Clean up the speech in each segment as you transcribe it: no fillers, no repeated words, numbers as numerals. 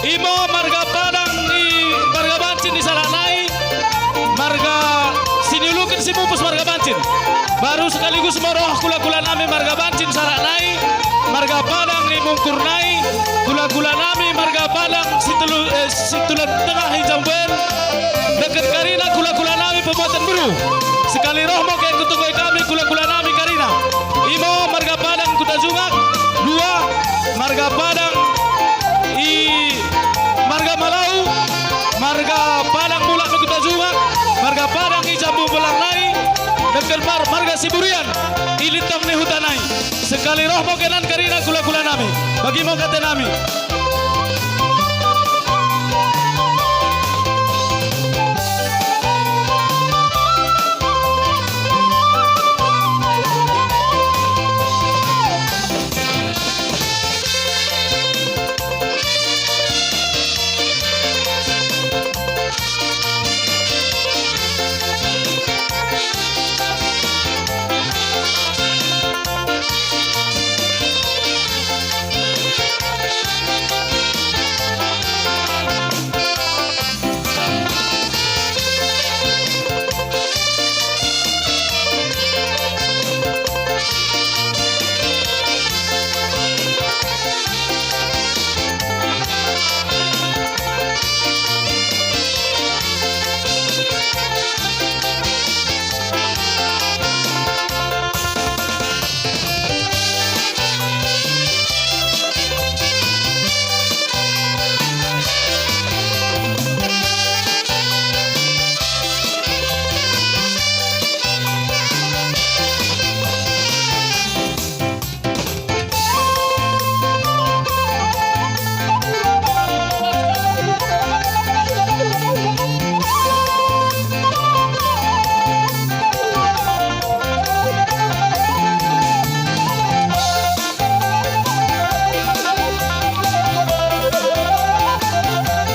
Imo marga padang ni marga bancin di salanai, marga sinulukin si mupus marga bancin. Baru sekaligus moroh kula-kula nami marga bancin salanai, marga padang ni mungkurnai, kula-kula nami marga padang situlan tengah hijamben. Dekat Karina kula-kula nami pembuatan biru. Sekali roh mau kayak kutunggai kami kula-kula nami Karina. Imo marga padang kuta jungak, dua marga padang marga Malau, marga padang mulak kuta jungak, marga padang jambu belang nai, dekat marga Siburian, ilitang ni hutanai. Sekali roh mau kenan Karina kula-kula nami. Bagi mau kata nami.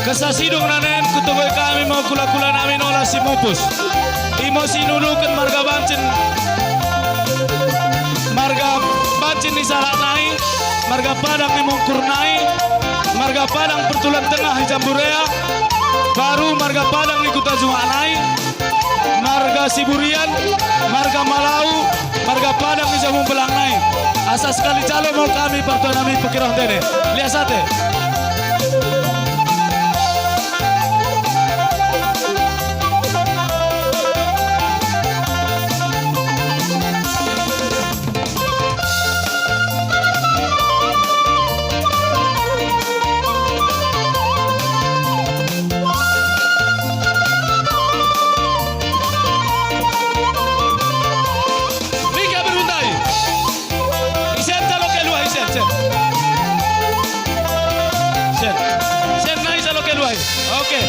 Kesasidong nanen kutugoy kami mau kula-kula namin olah si mupus. Imo sinulukan marga bancin ni salanai, marga padang ni mungkurnai, marga padang pertulan tengah Jamburea, baru marga padang ni kuta junganai, marga Siburian, marga Malau, marga padang ni jambu belang nai. Asa sekali calo mau kami pertuan kami pekirah dene. Lihat sate. Okay.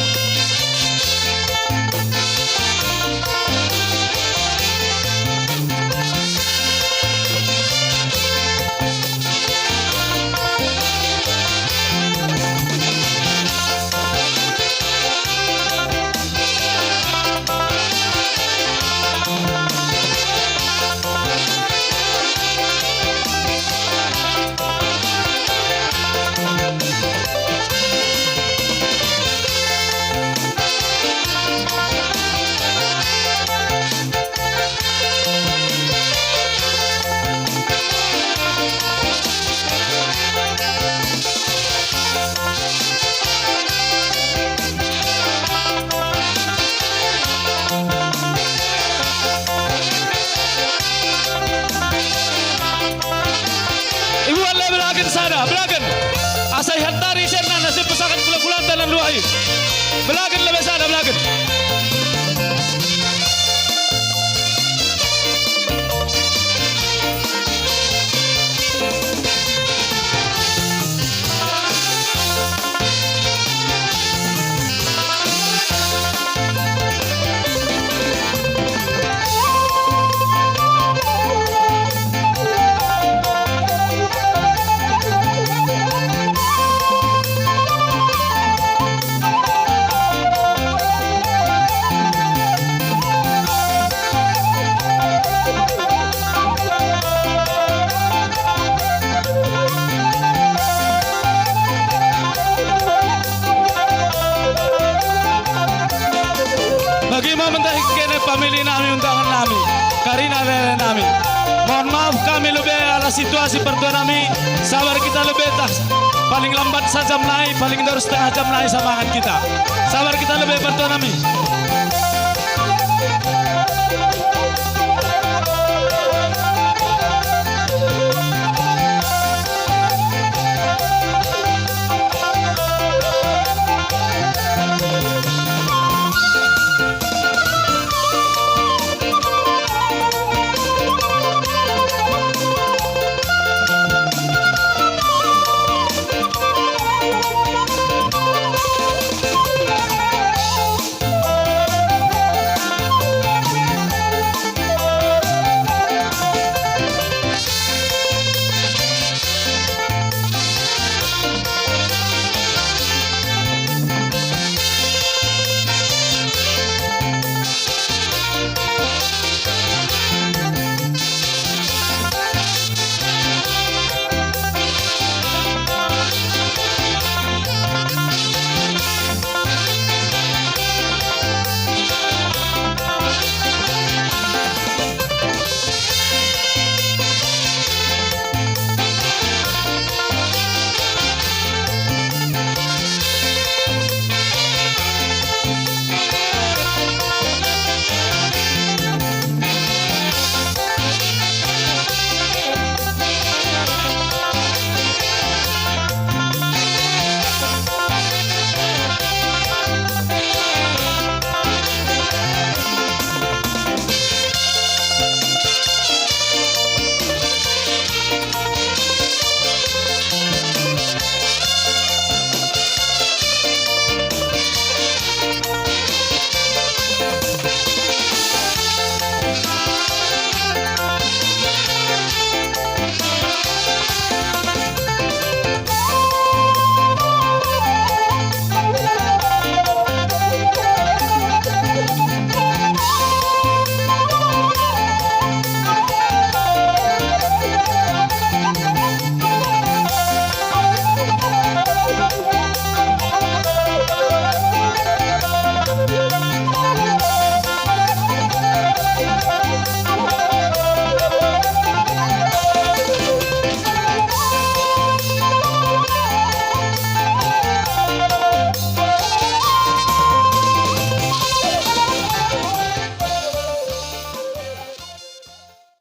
Sada belagan asai hantari senna nasib pesakan kula-kulan dalam luai belagan lebih sada belagan nami, Karina lele nami. Mohon maaf kami lebih ala situasi pertua nami. Sabar kita lebih tas. Paling lambat sejam naik, paling terus setengah jam naik semangat kita. Sabar kita lebih pertua nami.